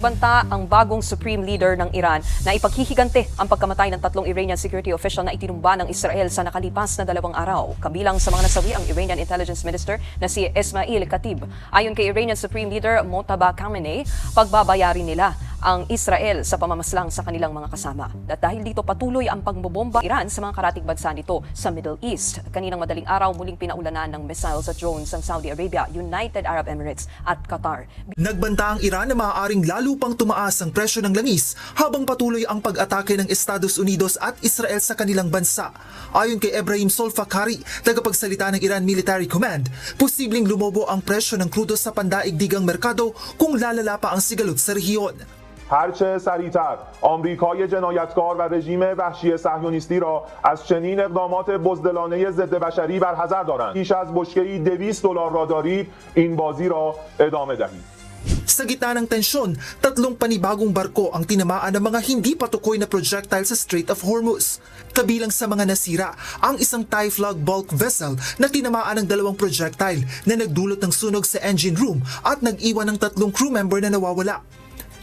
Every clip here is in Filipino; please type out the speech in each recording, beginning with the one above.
Banta ang bagong Supreme Leader ng Iran na ipaghihigante ang pagkamatay ng 3 Iranian security official na itinumba ng Israel sa nakalipas na 2 araw. Kabilang sa mga nasawi ang Iranian Intelligence Minister na si Ismail Khatib. Ayon kay Iranian Supreme Leader Mojtaba Khamenei, pagbabayarin nila ang Israel sa pamamaslang sa kanilang mga kasama. At dahil dito patuloy ang pagbobomba Iran sa mga karatig bansa nito sa Middle East. Kaninang madaling araw muling pinaulanan ng missiles at drones ang Saudi Arabia, United Arab Emirates at Qatar. Nagbanta ang Iran na maaaring lalo pang tumaas ang presyo ng langis habang patuloy ang pag-atake ng Estados Unidos at Israel sa kanilang bansa. Ayon kay Ebrahim Solfakari, tagapagsalita ng Iran Military Command, posibleng lumobo ang presyo ng krudo sa pandaigdigang merkado kung lalala pa ang sigalot sa rehiyon. هرچه سریعتر آمریکای جنایتکار و رژیم وحشی صهیونیستی را از چنین اقدامات بزدلانه ضد بشری برحذر دارند. بیش از بشکه‌ای $200 را دارید این بازی را ادامه دهید. Sa gitna ng tensyon, 3 panibagong barko ang tinamaan ng mga hindi patukoy na projectile sa Strait of Hormuz. Kabilang sa mga nasira, ang isang Thai flag bulk vessel na tinamaan ng 2 projectile na nagdulot ng sunog sa engine room at nag-iwan ng 3 crew member na nawawala.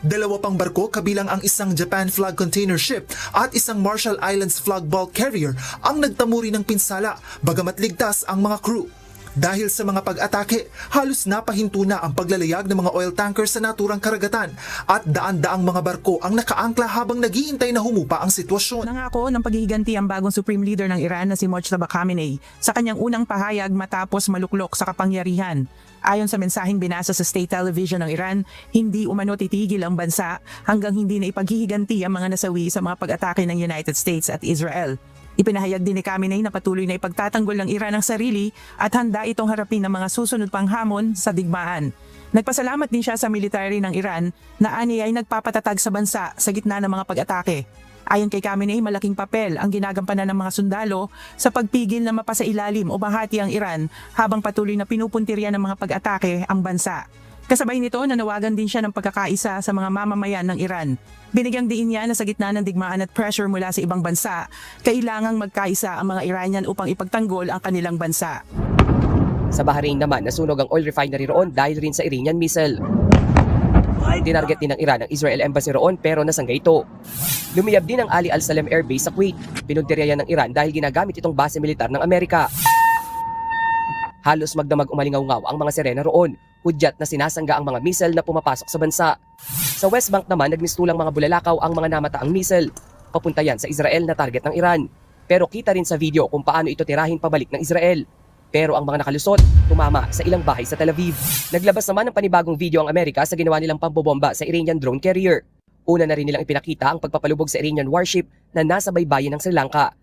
2 pang barko kabilang ang isang Japan flag container ship at isang Marshall Islands flag bulk carrier ang nagtamuri ng pinsala bagamat ligtas ang mga crew. Dahil sa mga pag-atake, halos napahinto na ang paglalayag ng mga oil tanker sa naturang karagatan at daan-daang mga barko ang nakaangkla habang naghihintay na humupa ang sitwasyon. Nangako ng paghihiganti ang bagong Supreme Leader ng Iran na si Mojtaba Khamenei sa kanyang unang pahayag matapos maluklok sa kapangyarihan. Ayon sa mensaheng binasa sa State Television ng Iran, hindi umano titigil ang bansa hanggang hindi na ipaghihiganti ang mga nasawi sa mga pag-atake ng United States at Israel. Ipinahayag din ni Khamenei na patuloy na ipagtatanggol ng Iran ang sarili at handa itong harapin ng mga susunod pang hamon sa digmaan. Nagpasalamat din siya sa military ng Iran na ani ay nagpapatatag sa bansa sa gitna ng mga pag-atake. Ayon kay Khamenei, malaking papel ang ginagampanan ng mga sundalo sa pagpigil na mapasailalim o bahati ang Iran habang patuloy na pinupuntirya ng mga pag-atake ang bansa. Kasabay nito, nanawagan din siya ng pagkakaisa sa mga mamamayan ng Iran. Binigyang diin niya na sa gitna ng digmaan at pressure mula sa ibang bansa, kailangang magkaisa ang mga Iranian upang ipagtanggol ang kanilang bansa. Sa Bahrain naman, nasunog ang oil refinery roon dahil rin sa Iranian missile. Tinarget din ng Iran ang Israel Embassy roon pero nasanggay ito. Lumiyab din ang Ali Al-Salem Air Base sa Kuwait. Pinuntirya yan ng Iran dahil ginagamit itong base militar ng Amerika. Halos magdamag umalingaw-ngaw ang mga sirena roon. Hudyat na sinasangga ang mga missile na pumapasok sa bansa. Sa West Bank naman, nagmistulang mga bulalakaw ang mga namataang missile. Papunta yan sa Israel na target ng Iran. Pero kita rin sa video kung paano ito tirahin pabalik ng Israel. Pero ang mga nakalusot, tumama sa ilang bahay sa Tel Aviv. Naglabas naman ng panibagong video ang Amerika sa ginawa nilang pambobomba sa Iranian drone carrier. Una na rin nilang ipinakita ang pagpapalubog sa Iranian warship na nasa baybayin ng Sri Lanka.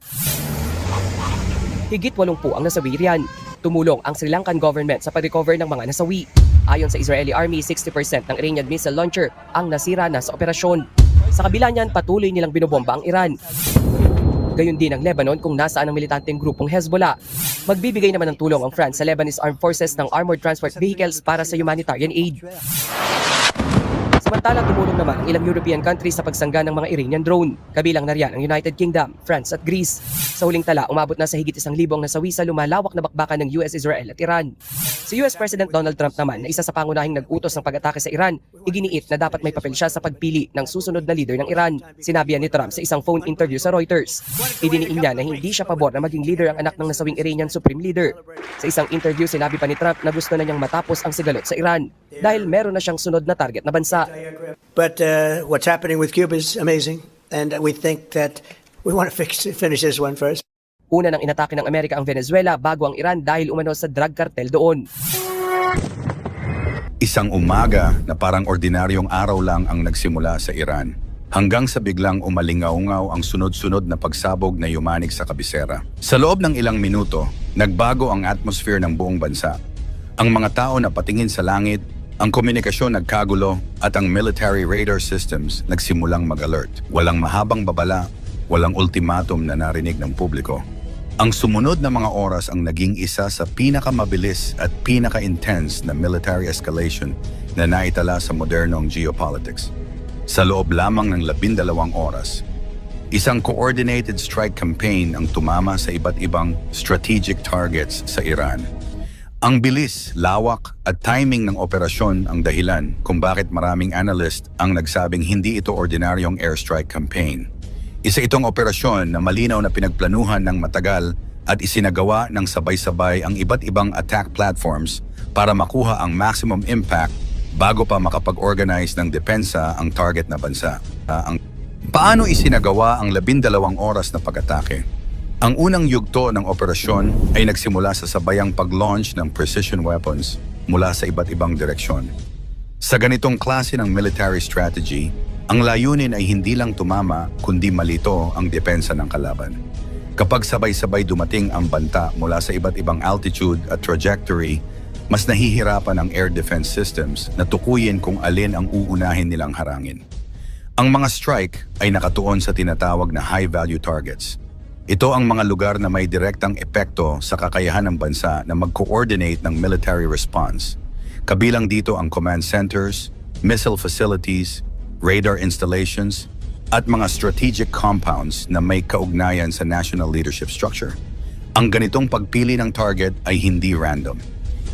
Higit 80 ang nasawi riyan. Tumulong ang Sri Lankan government sa pag-recover ng mga nasawi. Ayon sa Israeli Army, 60% ng Iranian missile launcher ang nasira na sa operasyon. Sa kabila niyan, patuloy nilang binobomba ang Iran. Gayon din ang Lebanon kung nasaan ang militanteng grupong Hezbollah. Magbibigay naman ng tulong ang France sa Lebanese Armed Forces ng armored transport vehicles para sa humanitarian aid. Samantalang tumulong naman ang ilang European countries sa pagsangga ng mga Iranian drone. Kabilang na riyan ang United Kingdom, France at Greece. Sa huling tala, umabot na sa higit 1,000 nasawi sa lumalawak na bakbakan ng US, Israel at Iran. Si US President Donald Trump naman na isa sa pangunahing nag-utos ng pag-atake sa Iran, iginiit na dapat may papel siya sa pagpili ng susunod na leader ng Iran. Sinabi ni Trump sa isang phone interview sa Reuters. Idiniin niya na hindi siya pabor na maging leader ang anak ng nasawing Iranian Supreme Leader. Sa isang interview, sinabi pa ni Trump na gusto na niyang matapos ang sigalot sa Iran dahil meron na siyang sunod na target na bansa. But what's happening with Cuba is amazing, and we think that we want to finish this one first. Una nang inatake ng Amerika ang Venezuela bago ang Iran dahil umano sa drug cartel doon. Isang umaga na parang ordinaryong araw lang ang nagsimula sa Iran. Hanggang sa biglang umalingaungaw ang sunod-sunod na pagsabog na yumanig sa kabisera. Sa loob ng ilang minuto, nagbago ang atmosphere ng buong bansa. Ang mga tao na patingin sa langit, ang komunikasyon nagkagulo at ang military radar systems nagsimulang mag-alert. Walang mahabang babala, walang ultimatum na narinig ng publiko. Ang sumunod na mga oras ang naging isa sa pinakamabilis at pinaka-intense na military escalation na naitala sa modernong geopolitics. Sa loob lamang ng 12 oras, isang coordinated strike campaign ang tumama sa iba't ibang strategic targets sa Iran. Ang bilis, lawak at timing ng operasyon ang dahilan kung bakit maraming analyst ang nagsabing hindi ito ordinaryong airstrike campaign. Isa itong operasyon na malinaw na pinagplanuhan ng matagal at isinagawa ng sabay-sabay ang iba't ibang attack platforms para makuha ang maximum impact bago pa makapag-organize ng depensa ang target na bansa. Paano isinagawa ang 12 oras na pag-atake? Ang unang yugto ng operasyon ay nagsimula sa sabayang pag-launch ng precision weapons mula sa iba't ibang direksyon. Sa ganitong klase ng military strategy, ang layunin ay hindi lang tumama kundi malito ang depensa ng kalaban. Kapag sabay-sabay dumating ang banta mula sa iba't ibang altitude at trajectory, mas nahihirapan ang air defense systems na tukuyin kung alin ang uunahin nilang harangin. Ang mga strike ay nakatuon sa tinatawag na high-value targets. Ito ang mga lugar na may direktang epekto sa kakayahan ng bansa na mag-coordinate ng military response. Kabilang dito ang command centers, missile facilities, radar installations, at mga strategic compounds na may kaugnayan sa national leadership structure. Ang ganitong pagpili ng target ay hindi random.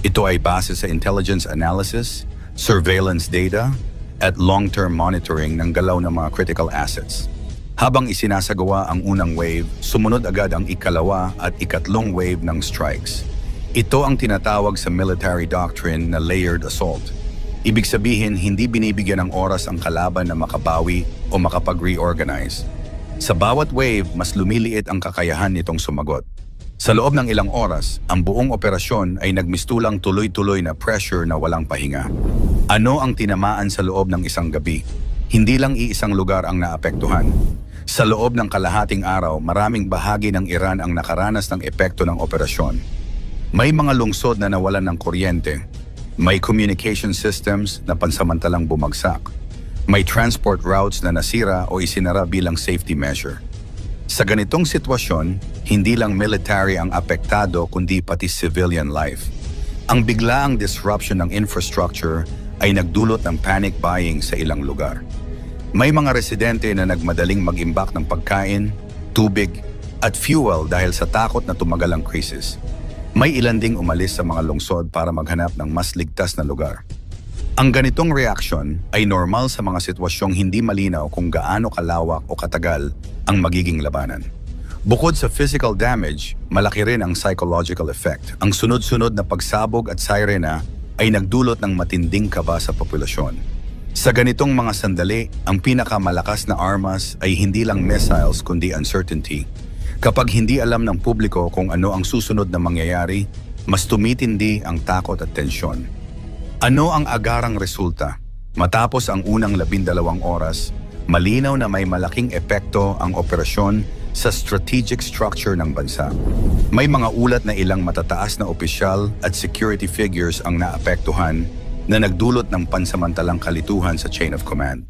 Ito ay base sa intelligence analysis, surveillance data, at long-term monitoring ng galaw ng mga critical assets. Habang isinasagawa ang unang wave, sumunod agad ang ikalawa at ikatlong wave ng strikes. Ito ang tinatawag sa military doctrine na layered assault. Ibig sabihin, hindi binibigyan ng oras ang kalaban na makabawi o makapag-reorganize. Sa bawat wave, mas lumiliit ang kakayahan nitong sumagot. Sa loob ng ilang oras, ang buong operasyon ay nagmistulang tuloy-tuloy na pressure na walang pahinga. Ano ang tinamaan sa loob ng isang gabi? Hindi lang iisang lugar ang naapektuhan. Sa loob ng kalahating araw, maraming bahagi ng Iran ang nakaranas ng epekto ng operasyon. May mga lungsod na nawalan ng kuryente. May communication systems na pansamantalang bumagsak. May transport routes na nasira o isinara bilang safety measure. Sa ganitong sitwasyon, hindi lang military ang apektado kundi pati civilian life. Ang biglaang disruption ng infrastructure ay nagdulot ng panic buying sa ilang lugar. May mga residente na nagmadaling mag-imbak ng pagkain, tubig, at fuel dahil sa takot na tumagal ang krisis. May ilan ding umalis sa mga lungsod para maghanap ng mas ligtas na lugar. Ang ganitong reaksyon ay normal sa mga sitwasyong hindi malinaw kung gaano kalawak o katagal ang magiging labanan. Bukod sa physical damage, malaki rin ang psychological effect. Ang sunod-sunod na pagsabog at sirena ay nagdulot ng matinding kaba sa populasyon. Sa ganitong mga sandali, ang pinakamalakas na armas ay hindi lang missiles kundi uncertainty. Kapag hindi alam ng publiko kung ano ang susunod na mangyayari, mas tumitindi ang takot at tensyon. Ano ang agarang resulta? Matapos ang unang 12 oras, malinaw na may malaking epekto ang operasyon sa strategic structure ng bansa. May mga ulat na ilang matataas na opisyal at security figures ang naapektuhan na nagdulot ng pansamantalang kalituhan sa chain of command.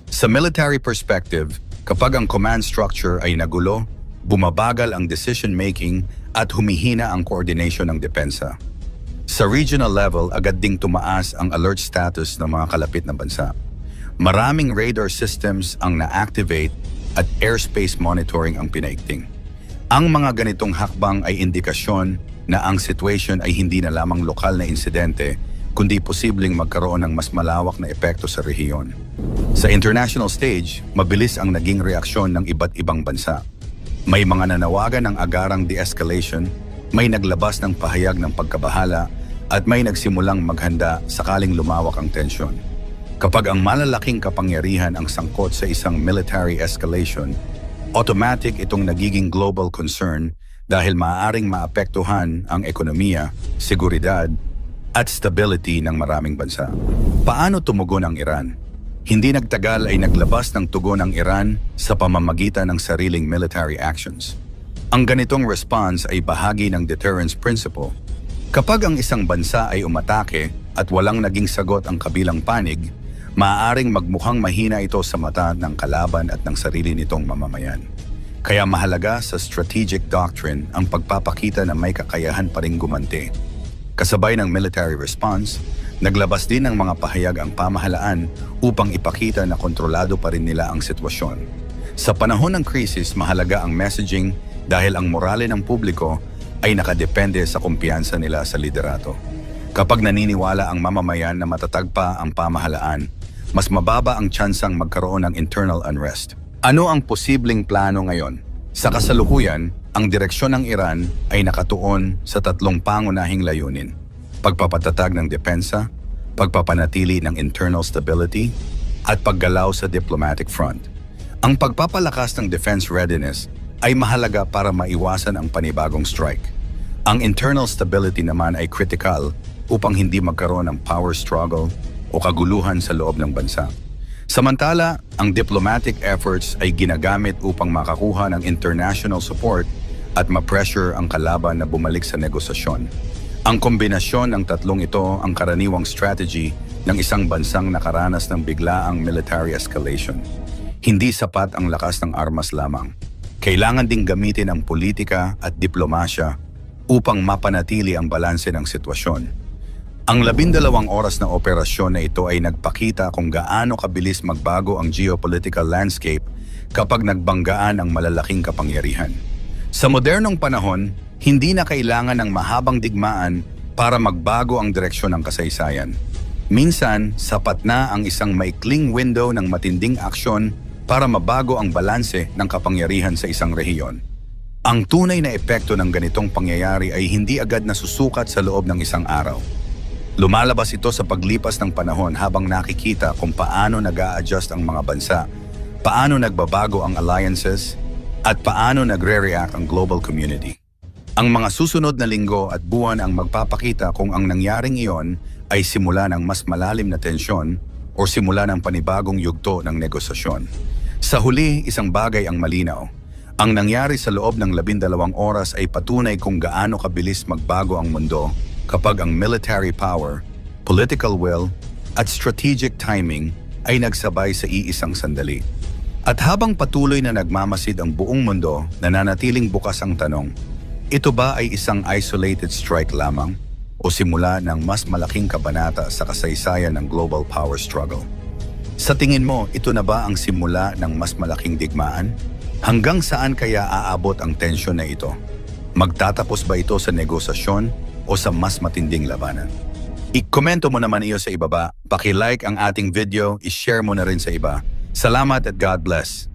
Sa military perspective, kapag ang command structure ay nagulo, bumabagal ang decision-making at humihina ang coordination ng depensa. Sa regional level, agad ding tumaas ang alert status ng mga kalapit na bansa. Maraming radar systems ang na-activate at airspace monitoring ang pinaigting. Ang mga ganitong hakbang ay indikasyon na ang situation ay hindi na lamang lokal na insidente, kundi posibleng magkaroon ng mas malawak na epekto sa rehiyon. Sa international stage, mabilis ang naging reaksyon ng iba't ibang bansa. May mga nanawagan ng agarang de-escalation, may naglabas ng pahayag ng pagkabahala, at may nagsimulang maghanda sakaling lumawak ang tensyon. Kapag ang malalaking kapangyarihan ang sangkot sa isang military escalation, automatic itong nagiging global concern dahil maaaring maapektuhan ang ekonomiya, seguridad, at stability ng maraming bansa. Paano tumugon ang Iran? Hindi nagtagal ay naglabas ng tugon ang Iran sa pamamagitan ng sariling military actions. Ang ganitong response ay bahagi ng deterrence principle. Kapag ang isang bansa ay umatake at walang naging sagot ang kabilang panig, maaaring magmukhang mahina ito sa mata ng kalaban at ng sarili nitong mamamayan. Kaya mahalaga sa strategic doctrine ang pagpapakita na may kakayahan pa ring gumanti. Kasabay ng military response, naglabas din ng mga pahayag ang pamahalaan upang ipakita na kontrolado pa rin nila ang sitwasyon. Sa panahon ng krisis, mahalaga ang messaging dahil ang morale ng publiko ay nakadepende sa kumpiyansa nila sa liderato. Kapag naniniwala ang mamamayan na matatag pa ang pamahalaan, mas mababa ang tsansang magkaroon ng internal unrest. Ano ang posibleng plano ngayon? Sa kasalukuyan, ang direksyon ng Iran ay nakatuon sa tatlong pangunahing layunin: pagpapatatag ng depensa, pagpapanatili ng internal stability, at paggalaw sa diplomatic front. Ang pagpapalakas ng defense readiness ay mahalaga para maiwasan ang panibagong strike. Ang internal stability naman ay critical upang hindi magkaroon ng power struggle o kaguluhan sa loob ng bansa. Samantala, ang diplomatic efforts ay ginagamit upang makakuha ng international support at ma-pressure ang kalaban na bumalik sa negosasyon. Ang kombinasyon ng tatlong ito ang karaniwang strategy ng isang bansang nakaranas ng biglaang military escalation. Hindi sapat ang lakas ng armas lamang. Kailangan ding gamitin ang politika at diplomasya upang mapanatili ang balanse ng sitwasyon. Ang 12 oras na operasyon na ito ay nagpakita kung gaano kabilis magbago ang geopolitical landscape kapag nagbanggaan ang malalaking kapangyarihan. Sa modernong panahon, hindi na kailangan ng mahabang digmaan para magbago ang direksyon ng kasaysayan. Minsan, sapat na ang isang maikling window ng matinding aksyon para mabago ang balanse ng kapangyarihan sa isang rehiyon. Ang tunay na epekto ng ganitong pangyayari ay hindi agad nasusukat sa loob ng isang araw. Lumalabas ito sa paglipas ng panahon habang nakikita kung paano nag-a-adjust ang mga bansa, paano nagbabago ang alliances, at paano nagre-react ang global community. Ang mga susunod na linggo at buwan ang magpapakita kung ang nangyaring iyon ay simula ng mas malalim na tensyon o simula ng panibagong yugto ng negosasyon. Sa huli, isang bagay ang malinaw. Ang nangyari sa loob ng 12 oras ay patunay kung gaano kabilis magbago ang mundo kapag ang military power, political will, at strategic timing ay nagsabay sa iisang sandali. At habang patuloy na nagmamasid ang buong mundo, nananatiling bukas ang tanong, ito ba ay isang isolated strike lamang o simula ng mas malaking kabanata sa kasaysayan ng global power struggle? Sa tingin mo, ito na ba ang simula ng mas malaking digmaan? Hanggang saan kaya aabot ang tensyon na ito? Magtatapos ba ito sa negosasyon o sa mas matinding labanan? I-komento mo naman iyo sa ibaba, paki-like ang ating video, i-share mo na rin sa iba. Salamat at God bless.